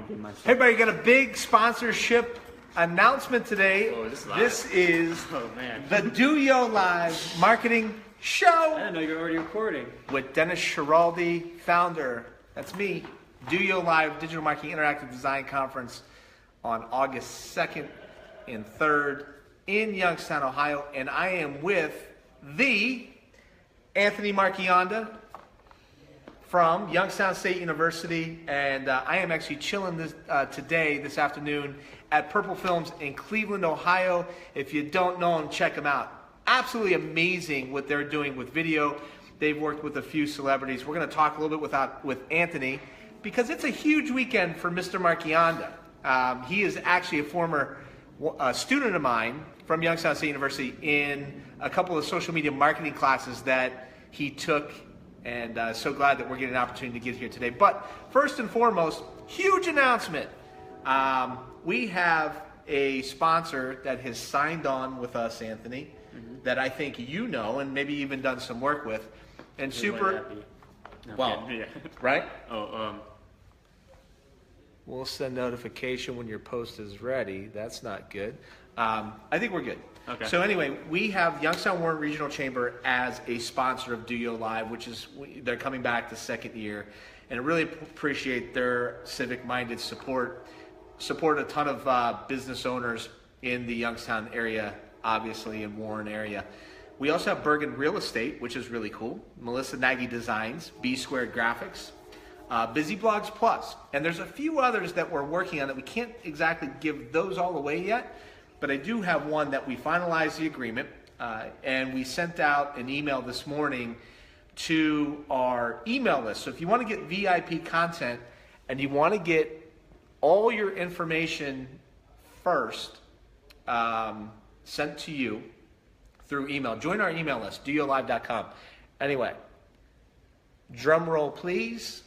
want to give myself. Hey, everybody, got a big sponsorship announcement today. Oh, this is live? This is Oh, man. the DOYO Live Marketing Show I didn't know you were already recording. with Dennis Schiraldi, founder. That's me. DOYO Live Digital Marketing Interactive Design Conference on August 2nd and 3rd in Youngstown, Ohio. And I am with the Anthony Marchionda from Youngstown State University, and I am actually chilling this afternoon at Purple Films in Cleveland, Ohio. If you don't know them, check them out. Absolutely amazing what they're doing with video. They've worked with a few celebrities. We're going to talk a little bit with Anthony because it's a huge weekend for Mr. Marchionda. He is actually a former student of mine from Youngstown State University in a couple of social media marketing classes that he took. And so glad that we're getting an opportunity to get here today. But first and foremost, huge announcement. We have a sponsor that has signed on with us, Anthony, that I think you know and maybe even done some work with. And super, well, yeah. right? Oh, We'll send notification when your post is ready. That's not good. I think we're good. Okay. So anyway, we have Youngstown Warren Regional Chamber as a sponsor of DOYO Live, which is, they're coming back the second year. And I really appreciate their civic-minded support a ton of business owners in the Youngstown area, obviously in Warren area. We also have Bergen Real Estate, which is really cool. Melissa Nagy Designs, B Squared Graphics, Busy Blogs Plus. And there's a few others that we're working on that we can't exactly give those all away yet. But I do have one that we finalized the agreement, and we sent out an email this morning to our email list. So if you want to get VIP content and you want to get all your information first sent to you through email, join our email list, doyolive.com. Anyway, drum roll please.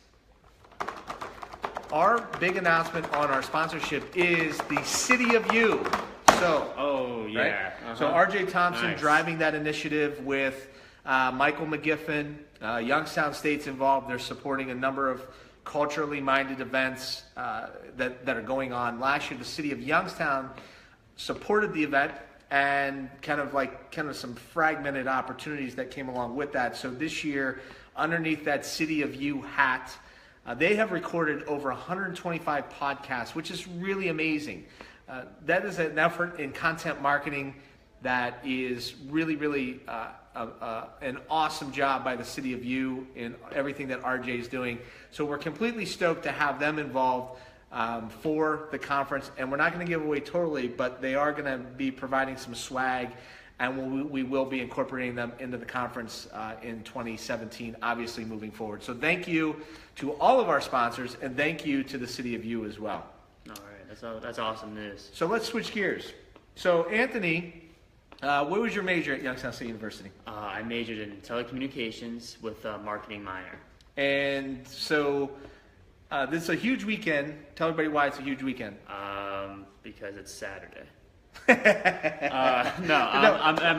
Our big announcement on our sponsorship is the City of You. So, oh yeah. Right? Uh-huh. So RJ Thompson Nice. driving that initiative with Michael McGiffin, Youngstown State's involved. They're supporting a number of culturally minded events that are going on. Last year, the city of Youngstown supported the event and kind of some fragmented opportunities that came along with that. So this year, underneath that City of You hat, they have recorded over 125 podcasts, which is really amazing. That is an effort in content marketing that is really, really an awesome job by the City of You in everything that RJ is doing. So we're completely stoked to have them involved for the conference. And we're not going to give away totally, but they are going to be providing some swag, and we will be incorporating them into the conference in 2017, obviously moving forward. So thank you to all of our sponsors, and thank you to the City of You as well. All right. That's awesome news. So let's switch gears. So Anthony, what was your major at Youngstown State University? I majored in telecommunications with a marketing minor. And so this is a huge weekend. Tell everybody why it's a huge weekend. Because it's Saturday. I'm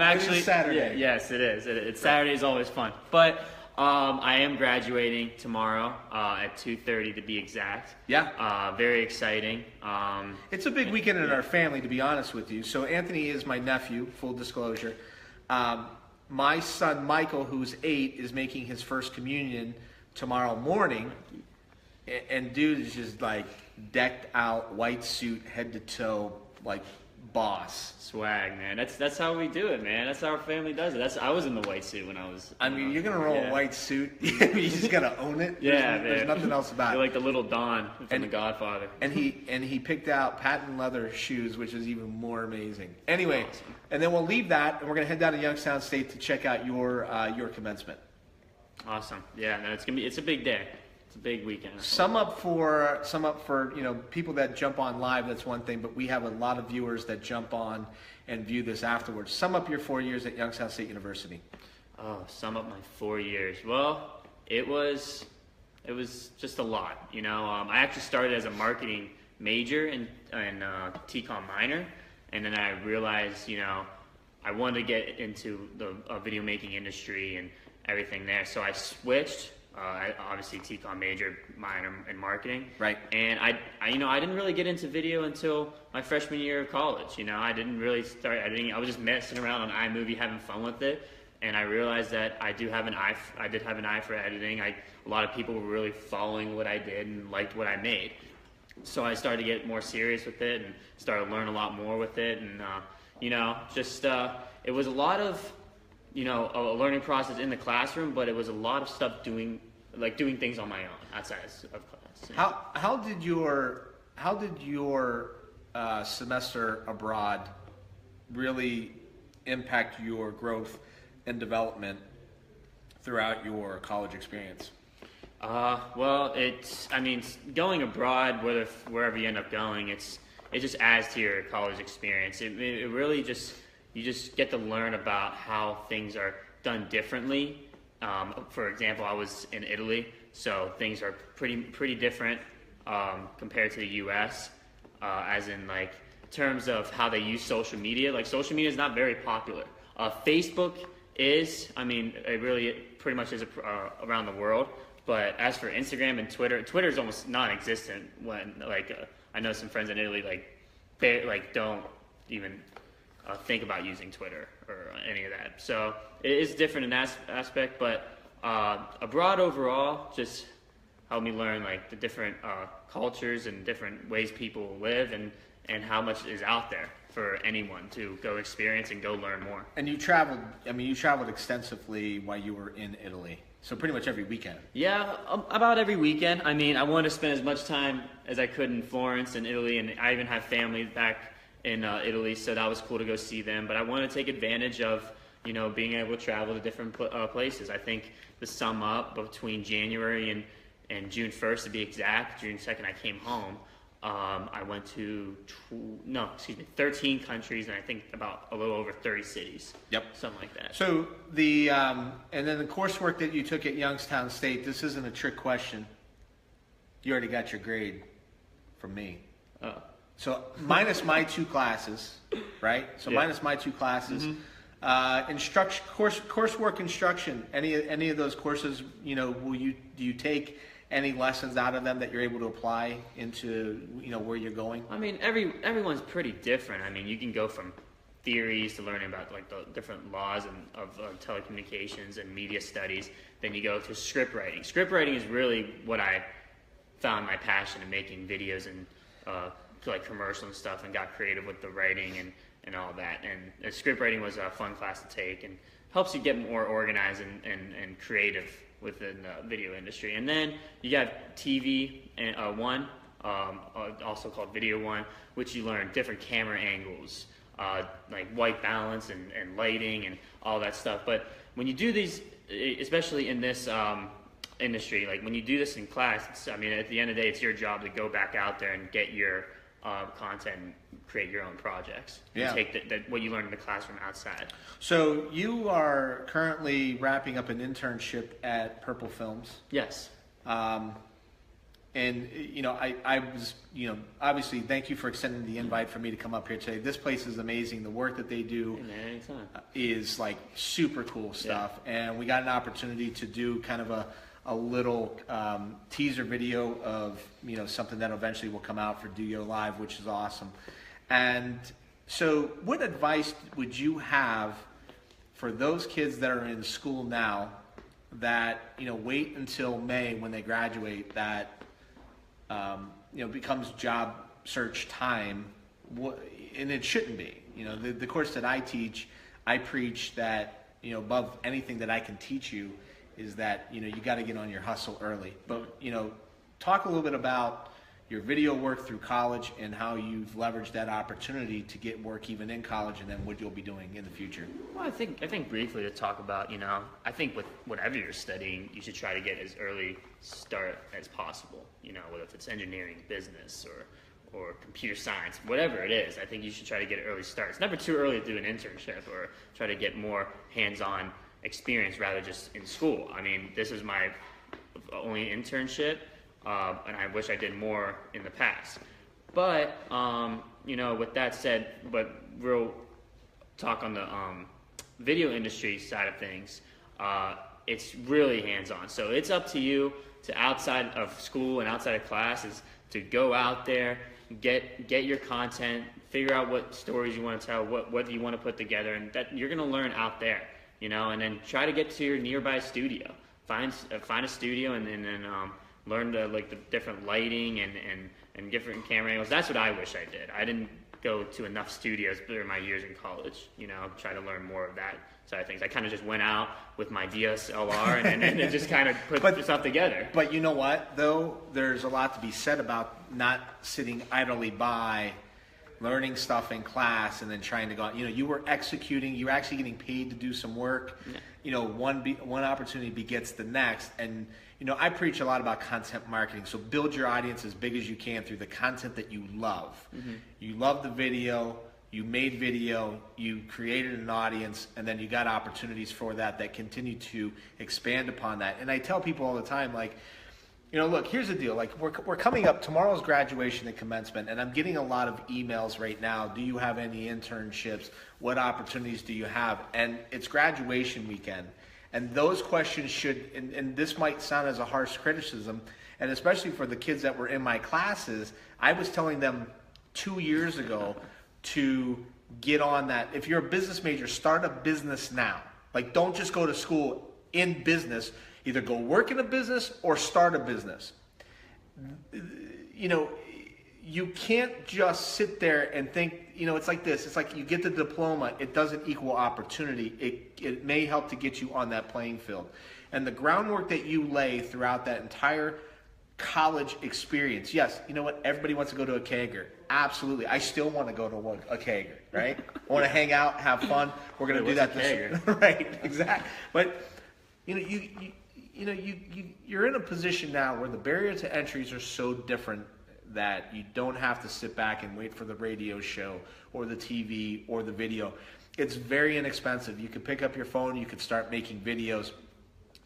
actually. It is Saturday. Yeah, yes, it is. It's Saturday is always fun, but I am graduating tomorrow at 2:30 to be exact. Yeah. Very exciting. It's a big weekend in our family, to be honest with you. So Anthony is my nephew, full disclosure. My son Michael, who's 8, is making his first communion tomorrow morning. And dude is just like decked out, white suit, head to toe, like boss. Swag, man. That's how we do it, man. That's how our family does it. I was in the white suit when I was. I mean, you're gonna roll a white suit. You just gotta own it. Yeah, there's nothing else about You're it. like the little Don from The Godfather. And he picked out patent leather shoes, which is even more amazing. Anyway, Awesome. And then we'll leave that, and we're gonna head down to Youngstown State to check out your commencement. Awesome. Yeah, no, it's a big day. It's a big weekend. Sum up for people that jump on live. That's one thing, but we have a lot of viewers that jump on and view this afterwards. Sum up your 4 years at Youngstown State University. Oh, sum up my 4 years. Well, it was just a lot. I actually started as a marketing major and TCOM minor, and then I realized I wanted to get into the video making industry and everything there. So I switched Obviously TCOM major, minor in marketing. Right. And I didn't really get into video until my freshman year of college. I didn't really start. I was just messing around on iMovie, having fun with it. And I realized that I did have an eye for editing. A lot of people were really following what I did and liked what I made. So I started to get more serious with it and started to learn a lot more with it. And it was a lot of a learning process in the classroom, but it was a lot of stuff doing things on my own outside of class. How did your semester abroad really impact your growth and development throughout your college experience? Well, going abroad, wherever you end up going, it just adds to your college experience. It really you just get to learn about how things are done differently. For example, I was in Italy, so things are pretty different compared to the U.S. As in terms of how they use social media. Social media is not very popular. Facebook is, it really pretty much is around the world. But as for Instagram and Twitter is almost non-existent. When I know some friends in Italy they don't even think about using Twitter or any of that. So it is different in that aspect. But abroad overall just helped me learn the different cultures and different ways people live and how much is out there for anyone to go experience and go learn more. And you traveled extensively while you were in Italy. So pretty much every weekend. Yeah, about every weekend. I wanted to spend as much time as I could in Florence and Italy, and I even have family back in Italy, so that was cool to go see them. But I wanted to take advantage of, being able to travel to different places. I think to sum up, between January and June 1st to be exact, June 2nd I came home. I went to 13 countries, and I think about a little over 30 cities. Yep. Something like that. So and then the coursework that you took at Youngstown State, this isn't a trick question. You already got your grade from me. Oh. So minus my 2 classes, right? So yeah. Minus my 2 classes. Mm-hmm. Coursework instruction, any of those courses, do you take any lessons out of them that you're able to apply into, where you're going? Everyone's pretty different. You can go from theories to learning about the different laws of telecommunications and media studies. Then you go to script writing. Script writing is really what I found my passion in, making videos and commercial and stuff, and got creative with the writing and all that. And script writing was a fun class to take and helps you get more organized and creative within the video industry. And then you got TV 1, also called Video 1, which you learn different camera angles, white balance and lighting and all that stuff. But when you do these, especially in this industry, when you do this in class, at the end of the day, it's your job to go back out there and get your content and create your own projects. Yeah. And take what you learned in the classroom outside. So you are currently wrapping up an internship at Purple Films. Yes. And I was, obviously thank you for extending the invite for me to come up here today. This place is amazing. The work that they do is super cool stuff. Yeah. And we got an opportunity to do kind of a little teaser video of something that eventually will come out for DOYO Live, which is awesome. And so what advice would you have for those kids that are in school now that wait until May when they graduate, that becomes job search time, and it shouldn't be. The course that I teach, I preach that above anything that I can teach you is that you got to get on your hustle early. But talk a little bit about your video work through college and how you've leveraged that opportunity to get work even in college, and then what you'll be doing in the future. Well, I think briefly to talk about, I think with whatever you're studying, you should try to get as early start as possible. Whether it's engineering, business, or computer science, whatever it is, I think you should try to get an early start. It's never too early to do an internship or try to get more hands-on experience rather just in school. This is my only internship, and I wish I did more in the past. But with that said, but real talk on the video industry side of things, it's really hands-on. So it's up to you to, outside of school and outside of classes, to go out there, get your content, figure out what stories you want to tell, what you want to put together, and that you're going to learn out there, you know, and then try to get to your nearby studio. Find a studio and then learn the different lighting and different camera angles. That's what I wish I did. I didn't go to enough studios during my years in college, you know, try to learn more of that side of things. I kind of just went out with my DSLR and just kind of put stuff together. But you know what, though? There's a lot to be said about not sitting idly by, learning stuff in class, and then trying to go out. You know, you were executing, you were actually getting paid to do some work. Yeah. You know, one opportunity begets the next. And, you know, I preach a lot about content marketing. So build your audience as big as you can through the content that you love. Mm-hmm. You love the video, you made video, you created an audience, and then you got opportunities for that continue to expand upon that. And I tell people all the time, like, you know, look, here's the deal. Like, we're coming up, tomorrow's graduation and commencement, and I'm getting a lot of emails right now. Do you have any internships? What opportunities do you have? And it's graduation weekend. And those questions should, and this might sound as a harsh criticism, and especially for the kids that were in my classes, I was telling them 2 years ago to get on that. If you're a business major, start a business now. Like, don't just go to school in business. Either go work in a business or start a business. You know, you can't just sit there and think, you know, it's like this. It's like you get the diploma. It doesn't equal opportunity. It may help to get you on that playing field. And the groundwork that you lay throughout that entire college experience. Yes, you know what? Everybody wants to go to a kegger. Absolutely. I still want to go to a kegger, right? I want to hang out, have fun. We're going to do that this right, exactly. But, you know, you're in a position now where the barrier to entries are so different that you don't have to sit back and wait for the radio show or the TV or the video. It's very inexpensive. You could pick up your phone, you could start making videos.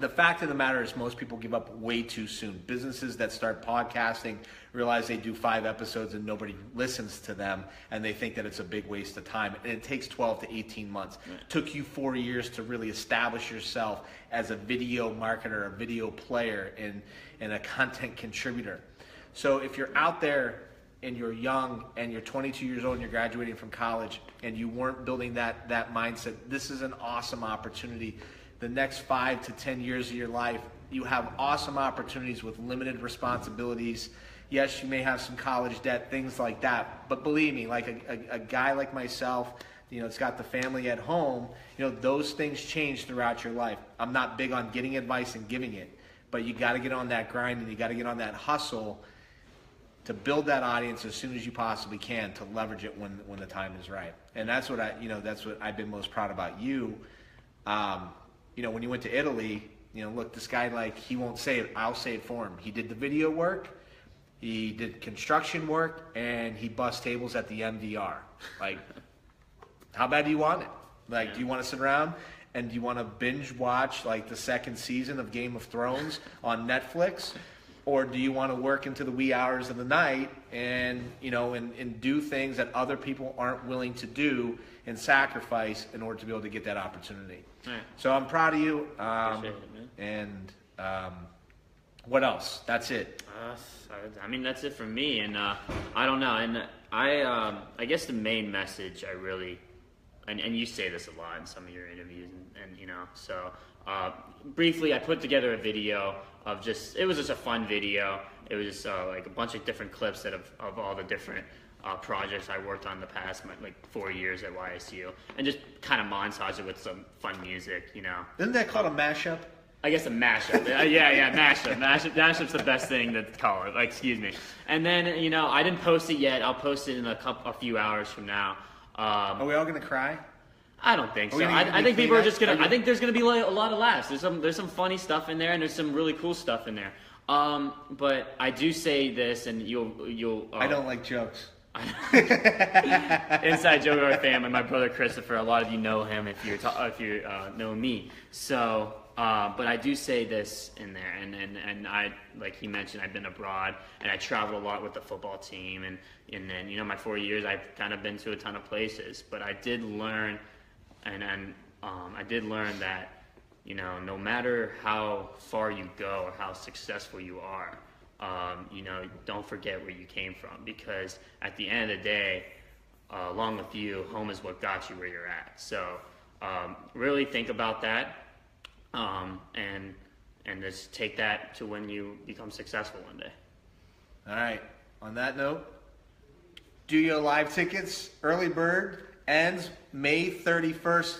The fact of the matter is most people give up way too soon. Businesses that start podcasting realize they do 5 episodes and nobody listens to them, and they think that it's a big waste of time. And it takes 12 to 18 months. Right. It took you 4 years to really establish yourself as a video marketer, a video player, and a content contributor. So if you're out there and you're young and you're 22 years old and you're graduating from college and you weren't building that mindset, this is an awesome opportunity. The next 5 to 10 years of your life, you have awesome opportunities with limited responsibilities. Yes, you may have some college debt, things like that. But believe me, like a guy like myself, you know, it's got the family at home, you know, those things change throughout your life. I'm not big on getting advice and giving it, but you got to get on that grind and you got to get on that hustle to build that audience as soon as you possibly can, to leverage it when the time is right. And that's what that's what I've been most proud about you. You know, when you went to Italy, you know, look, this guy, like, he won't say it. I'll say it for him. He did the video work, he did construction work, and he bust tables at the MDR. Like, how bad do you want it? Like, do you want to sit around and do you want to binge watch, like, the 2nd season of Game of Thrones on Netflix? Or do you want to work into the wee hours of the night and, you know, and do things that other people aren't willing to do and sacrifice in order to be able to get that opportunity? Right. So I'm proud of you. Appreciate it, man. And what else? That's it. I mean, that's it for me. And I don't know. And I guess the main message I really, and you say this a lot in some of your interviews, and you know, so briefly, I put together a video of it was just a fun video. It was just like a bunch of different clips of all the different projects I worked on in the past, like 4 years at YSU, and just kind of montage it with some fun music, you know. Isn't that called a mashup? I guess a mashup. yeah, mashup. Mashup's the best thing to call it. Like, excuse me. And then, you know, I didn't post it yet. I'll post it in a few hours from now. Are we all gonna cry? I don't think so. I think people are just gonna. I think there's gonna be like a lot of laughs. There's some funny stuff in there, and there's some really cool stuff in there. But I do say this, and you'll. I don't like jokes. Inside joke of our family. My brother Christopher. A lot of you know him if you know me. So, but I do say this in there, and I, like he mentioned, I've been abroad and I traveled a lot with the football team, and then, you know, my 4 years I've kind of been to a ton of places, but I did learn. And I did learn that, you know, no matter how far you go or how successful you are, you know, don't forget where you came from, because at the end of the day, along with you, home is what got you where you're at. So really think about that, and just take that to when you become successful one day. All right. On that note, DOYO Live tickets, early bird ends May 31st.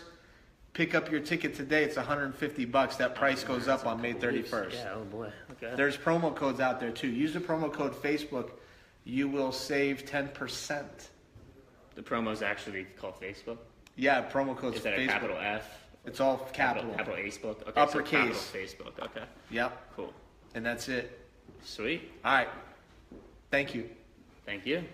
Pick up your ticket today. It's $150. That price goes up on May 31st. Yeah, oh boy. Okay. There's promo codes out there too. Use the promo code Facebook. You will save 10%. The promo is actually called Facebook? Yeah, promo code's Is that Facebook. a capital F? It's all capital. Capital Facebook? Okay, Uppercase. So capital Facebook, okay. Yep. Cool. And that's it. Sweet. All right. Thank you. Thank you.